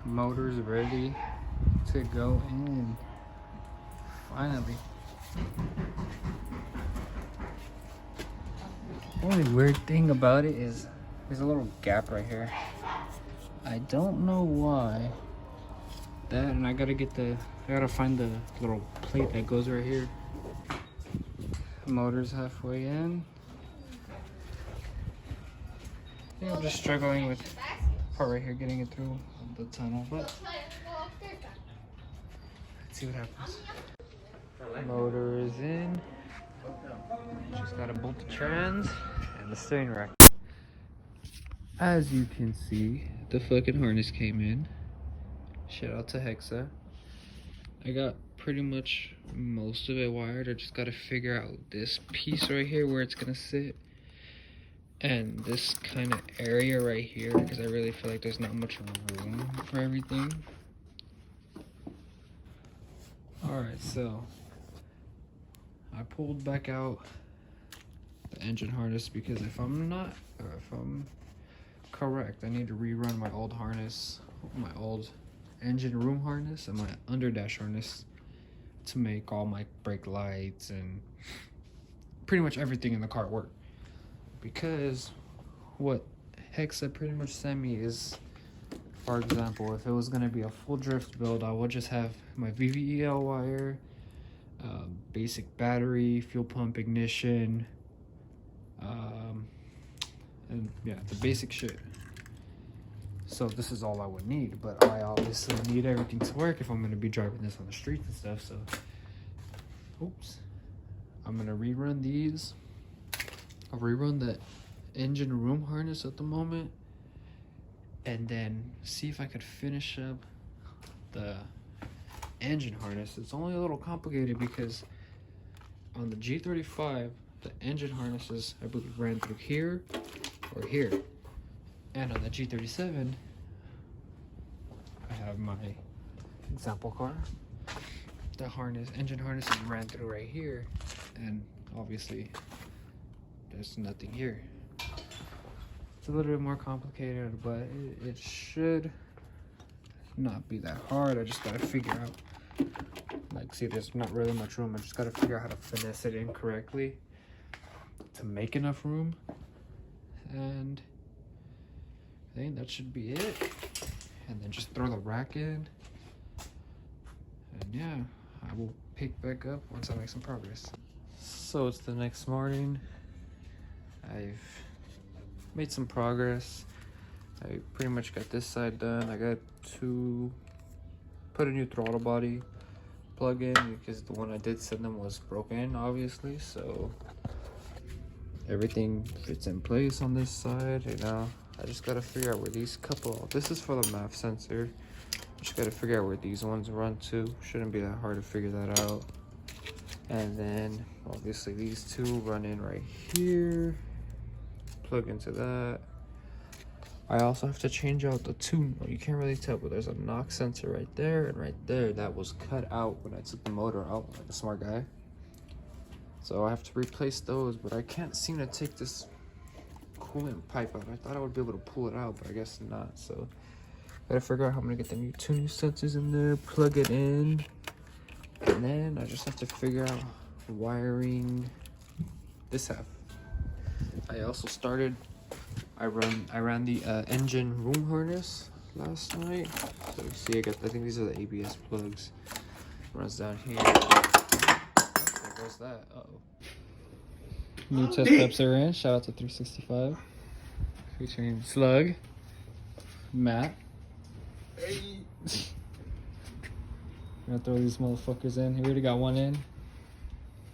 Motor's ready to go in. Finally. Only weird thing about it is there's a little gap right here. I don't know why. That, and I gotta find the little plate that goes right here. Motor's halfway in. I think I'm just struggling with part right here, getting it through the tunnel, but let's see what happens. Motor is in. Just gotta bolt the trans and the steering rack. As you can see, the fucking harness came in. Shout out to Hexa. I got pretty much most of it wired. I just gotta figure out this piece right here where it's gonna sit, and this kind of area right here, because I really feel like there's not much room for everything. Alright, so I pulled back out the engine harness because if I'm correct, I need to rerun my old harness, my old engine room harness and my underdash harness to make all my brake lights and pretty much everything in the car work. Because what Hexa pretty much sent me is, for example, if it was going to be a full drift build, I would just have my VVEL wire, basic battery, fuel pump, ignition, and yeah, the basic shit. So this is all I would need, but I obviously need everything to work if I'm going to be driving this on the streets and stuff. So oops, I'm going to rerun these. I'll rerun the engine room harness at the moment, and then see if I could finish up the engine harness. It's only a little complicated because on the G35, the engine harnesses, I believe, ran through here or here. And on the G37, I have my example car. The engine harnesses ran through right here, and obviously there's nothing here. It's a little bit more complicated, but it should not be that hard. I just gotta figure out, like, see, there's not really much room. I just gotta figure out how to finesse it in correctly to make enough room, and I think that should be it. And then just throw the rack in, and yeah, I will pick back up once I make some progress. So it's the next morning. I've made some progress. I pretty much got this side done. I got to put a new throttle body plug in because the one I did send them was broken, obviously. So everything fits in place on this side. You know, I just gotta figure out where these this is for the MAF sensor. Just gotta figure out where these ones run to. Shouldn't be that hard to figure that out. And then obviously these two run in right here. Plug into that. I also have to change out the two, you can't really tell, but there's a knock sensor right there and right there that was cut out when I took the motor out, like a smart guy. So I have to replace those, but I can't seem to take this coolant pipe out. I thought I would be able to pull it out, but I guess not. So gotta figure out how I'm gonna get the two new sensors in there, plug it in, and then I just have to figure out wiring this half. I also started, I ran the engine room harness last night. So you see, I think these are the ABS plugs. Runs down here. Oh, there goes that. Uh-oh. New test pipes are in. Shout out to 365. Featuring Slug, Matt. Hey. I'm gonna throw these motherfuckers in. We already got one in.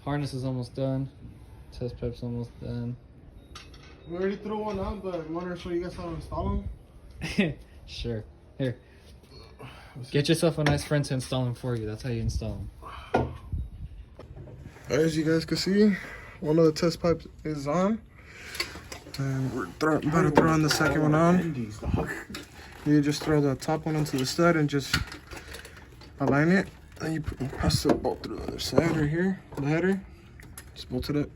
Harness is almost done. Test pipe's almost done. We already threw one out, but I wanted to show you guys how to install them. Sure. Here. Get yourself a nice friend to install them for you. That's how you install them. As you guys can see, one of the test pipes is on. And we're about to throw on the second one on. You just throw the top one onto the stud and just align it. Then you press the bolt through the other side right here, the header. Just bolt it up.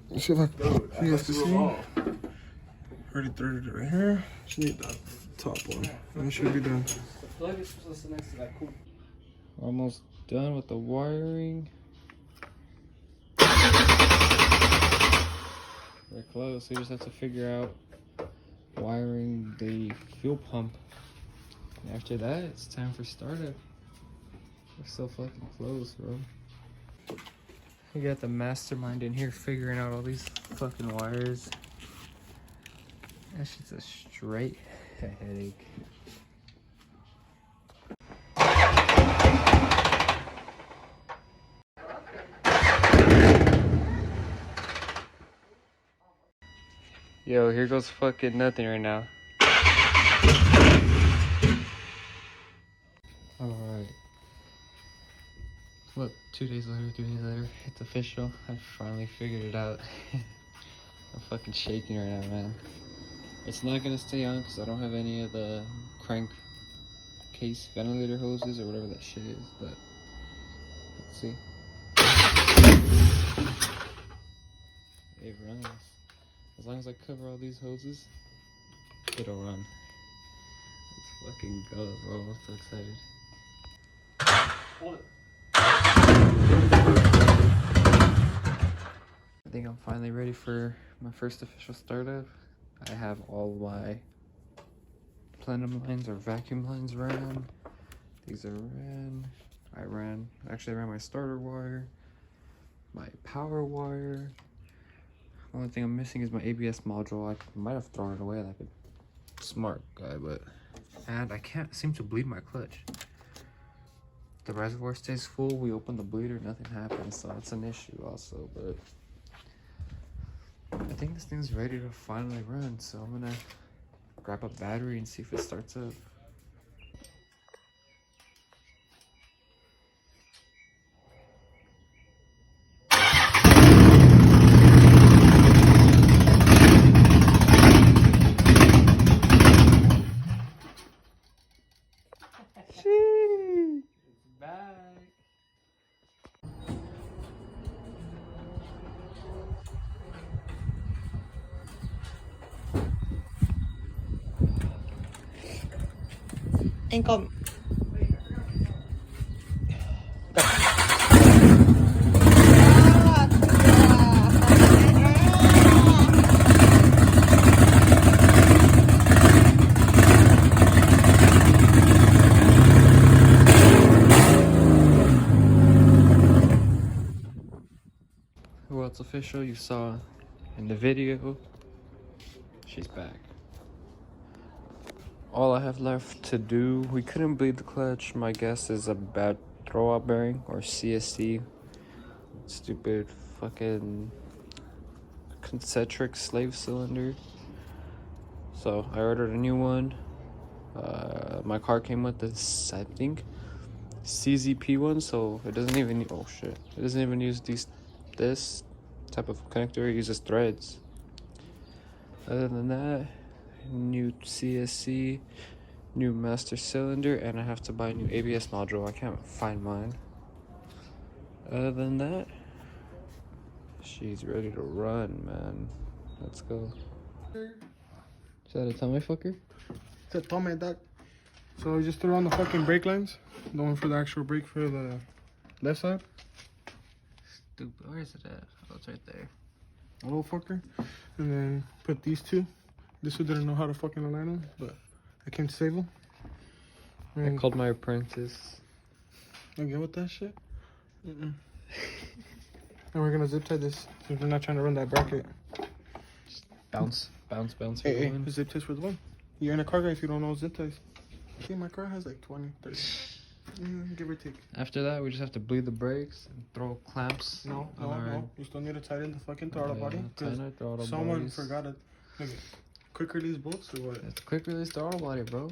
You see, like, you guys can see. Already threaded it right here. Just need the top one. And it should be done. The plug is supposed to sit next to that cool. Almost done with the wiring. We're close. We just have to figure out wiring the fuel pump. And after that, it's time for startup. We're so fucking close, bro. We got the mastermind in here figuring out all these fucking wires. That shit's a straight headache. Yo, here goes fucking nothing right now. Alright. Look, 2 days later, 3 days later, it's official. I finally figured it out. I'm fucking shaking right now, man. It's not gonna stay on because I don't have any of the crank case ventilator hoses or whatever that shit is, but let's see. It runs. As long as I cover all these hoses, it'll run. Let's fucking go, bro. I'm so excited. Hold it. I think I'm finally ready for my first official startup. I have all my plenum lines or vacuum lines ran. These are ran. I ran my starter wire, my power wire. The only thing I'm missing is my ABS module. I might have thrown it away like a smart guy, but... And I can't seem to bleed my clutch. The reservoir stays full, we open the bleeder, nothing happens, so that's an issue also, but... I think this thing's ready to finally run, so I'm gonna grab a battery and see if it starts up. It's back. Income. Well, it's official. You saw in the video. She's back. All I have left to do, we couldn't bleed the clutch. My guess is a bad throwout bearing or CSC. Stupid fucking concentric slave cylinder. So I ordered a new one. My car came with this, I think, CZP one, so it doesn't even, oh shit, it doesn't even use this type of connector. It uses threads. Other than that, new CSC, new master cylinder, and I have to buy a new ABS module. I can't find mine. Other than that, she's ready to run, man. Let's go. Is that a tummy fucker? It's a tummy duck. So I just threw on the fucking brake lines. The one for the actual brake for the left side. Stupid. Where is it at? Oh, it's right there. A little fucker. And then put these two. This one didn't know how to fucking align them, but I came to save them. I called my apprentice. Don't get with that shit. And we're gonna zip tie this since we're not trying to run that bracket. Just bounce. Hey, zip ties for the one. You're in a car guy if you don't know zip ties. See, my car has like 20, 30. Give or take. After that, we just have to bleed the brakes and throw clamps. No. You still need to tighten the fucking throttle body. Because someone forgot it. Look, quick release bolts or what? It's quick release throttle body, bro.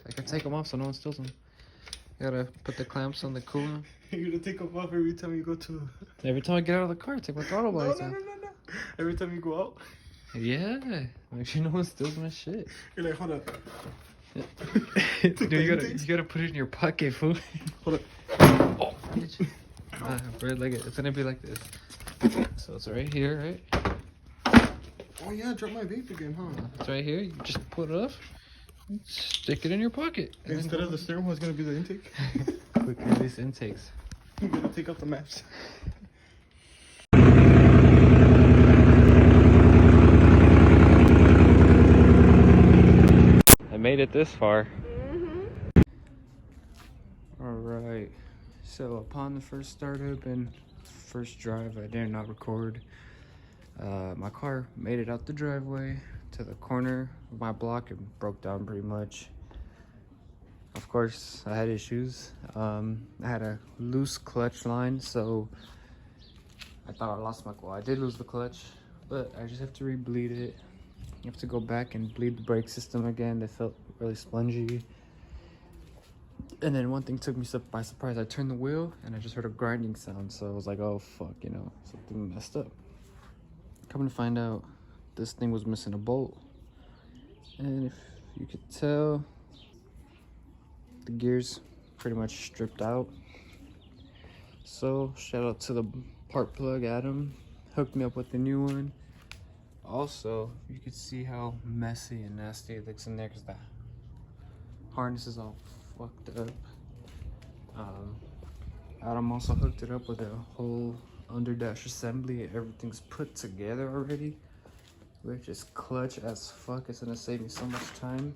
I can take them off so no one steals them. You gotta put the clamps on the coolant. You're gonna take them off every time you go to... Every time I get out of the car, I take my throttle bodies off. No. Every time you go out? Yeah. Make sure no one steals my shit. You're like, hold up. Dude, you gotta put it in your pocket, fool. Hold up. Oh, bitch. Right, like it's gonna be like this. So it's right here, right? Oh yeah, drop my vape again, huh? It's right here. You just put it off. Stick it in your pocket. Instead of the steering wheel, it's gonna be the intake. Quick release intakes. I'm gonna take out the maps. I made it this far. Alright, so upon the first startup and first drive, I did not record. My car made it out the driveway to the corner of my block and broke down pretty much. Of course, I had issues. I had a loose clutch line, so I thought I lost my, well, I did lose the clutch, but I just have to re-bleed it. You have to go back and bleed the brake system again. They felt really spongy. And then one thing took me by surprise. I turned the wheel and I just heard a grinding sound. So I was like, oh fuck, you know, something messed up. Coming to find out, this thing was missing a bolt. And if you could tell, the gears pretty much stripped out. So shout out to the part plug, Adam. Hooked me up with the new one. Also, you could see how messy and nasty it looks in there because the harness is all fucked up. Adam also hooked it up with a whole underdash assembly. Everything's put together already, which is clutch as fuck. It's gonna save me so much time.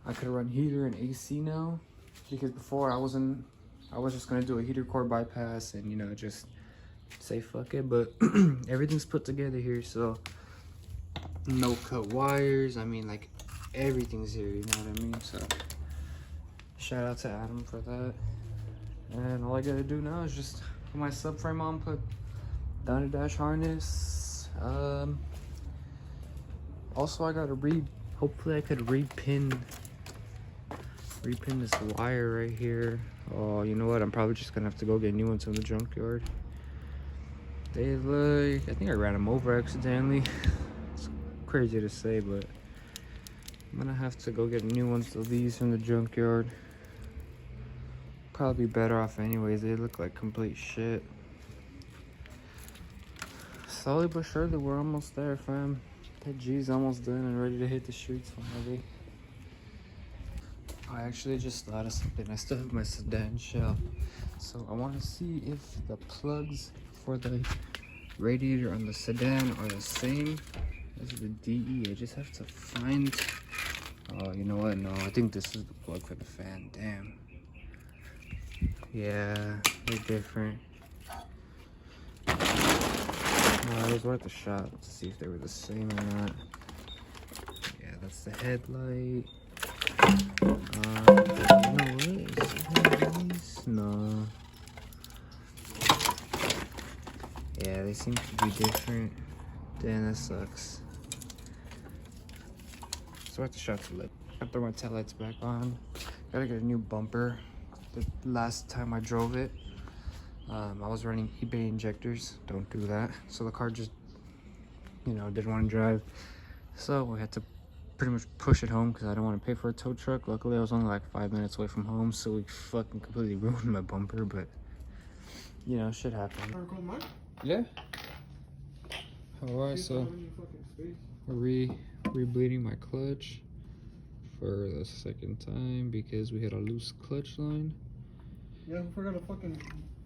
I could run heater and AC now, because before I was just gonna do a heater core bypass and, you know, just say fuck it. But everything's put together here, so no cut wires. I mean, like, everything's here, you know what I mean? So shout out to Adam for that. And all I gotta do now is just put my subframe on, put the underdash harness. Also I gotta hopefully I could repin this wire right here. Oh, you know what, I'm probably just gonna have to go get new ones from the junkyard. They look, I think I ran them over accidentally. It's crazy to say, but I'm gonna have to go get new ones of these from the junkyard. Probably be better off anyways. They look like complete shit. Slowly but surely, we're almost there, fam. That G's almost done and ready to hit the streets finally. I actually just thought of something. I still have my sedan shell, so I want to see if the plugs for the radiator on the sedan are the same as the DE. I just have to find. Oh, you know what? No, I think this is the plug for the fan. Damn. Yeah, they're different. It was worth a shot to see if they were the same or not. Yeah, that's the headlight. No. Yeah, they seem to be different. Damn, that sucks. It's worth a shot to lip. I throw my taillights back on. Gotta get a new bumper. The last time I drove it, I was running eBay injectors. Don't do that. So the car just, you know, didn't want to drive. So we had to pretty much push it home because I don't want to pay for a tow truck. Luckily, I was only like 5 minutes away from home, so we fucking completely ruined my bumper. But, you know, shit happened. Yeah. Alright, so we're re-bleeding my clutch for the second time because we had a loose clutch line. Yeah, we forgot to fucking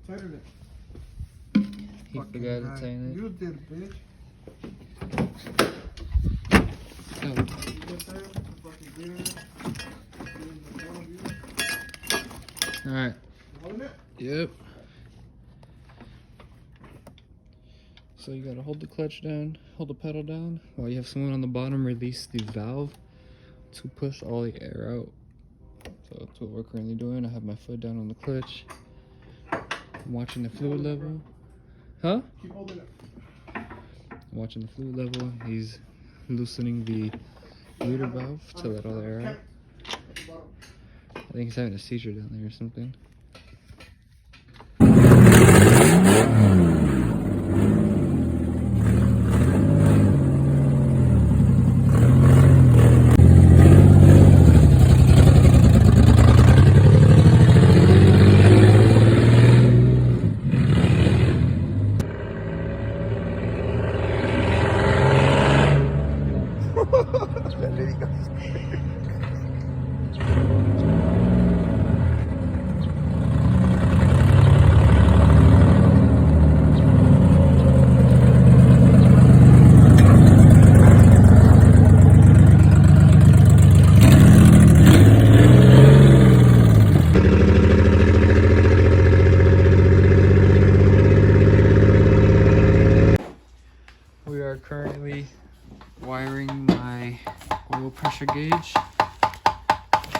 tighten it. He forgot to tighten it. You did, bitch. Oh. Alright. Yep. So you gotta hold the clutch down, hold the pedal down, while you have someone on the bottom release the valve to push all the air out. So that's what we're currently doing. I have my foot down on the clutch. I'm watching the fluid level. Huh? Keep holding it. I'm watching the fluid level. He's loosening the bleeder valve to let all the air out. I think he's having a seizure down there or something.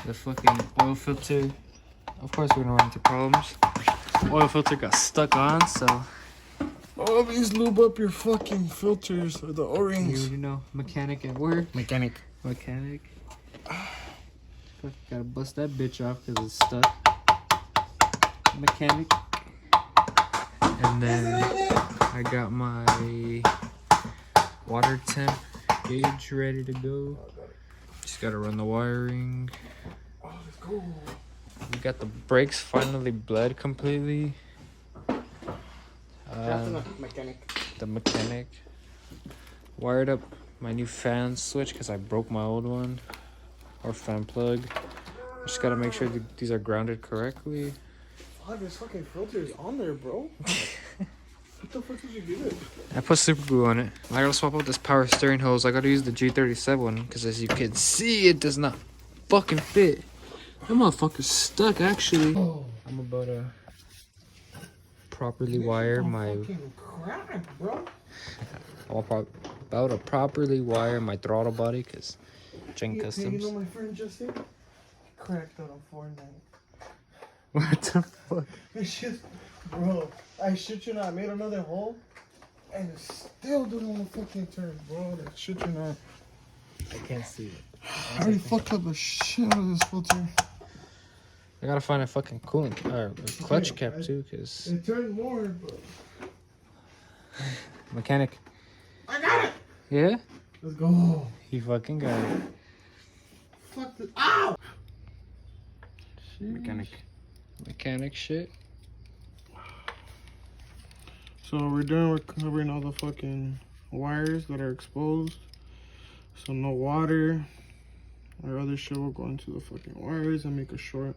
The fucking oil filter. Of course, we're gonna run into problems. Oil filter got stuck on, so. Always lube up your fucking filters or the You O-rings. already know. Mechanic at work. Mechanic. Fuck, gotta bust that bitch off because it's stuck. Mechanic. And then I got my water temp gauge ready to go. Just gotta run the wiring. Oh, let's go. We got the brakes finally bled completely. The mechanic wired up my new fan switch because I broke my old one, or fan plug. Just gotta make sure that these are grounded correctly. Fuck, this fucking filter is on there, bro. What the fuck did you do? I put super glue on it. I gotta swap out this power steering hose. I gotta use the G37 because, as you can see, it does not fucking fit. That motherfucker's stuck actually. I'm about to properly wire my. Crack, bro. About to properly wire my throttle body because Gen You Customs. know my friend Justin? Cracked out on Fortnite. What the fuck? It's just, bro, I shit you not, I made another hole and it still didn't want to fucking turn, bro. That shit you not. I can't see it. I already fucked up the shit out of this filter. I gotta find a fucking coolant or a clutch cap too, cause It turned more, but mechanic. I got it. Yeah, Let's go. he fucking got it. Fuck this. Ow! Mechanic shit. So we're done with covering all the fucking wires that are exposed. So no water or other shit will go into the fucking wires and make a short.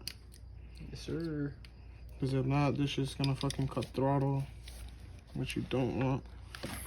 Yes, sir. Because if not, this shit's gonna fucking cut throttle, which you don't want.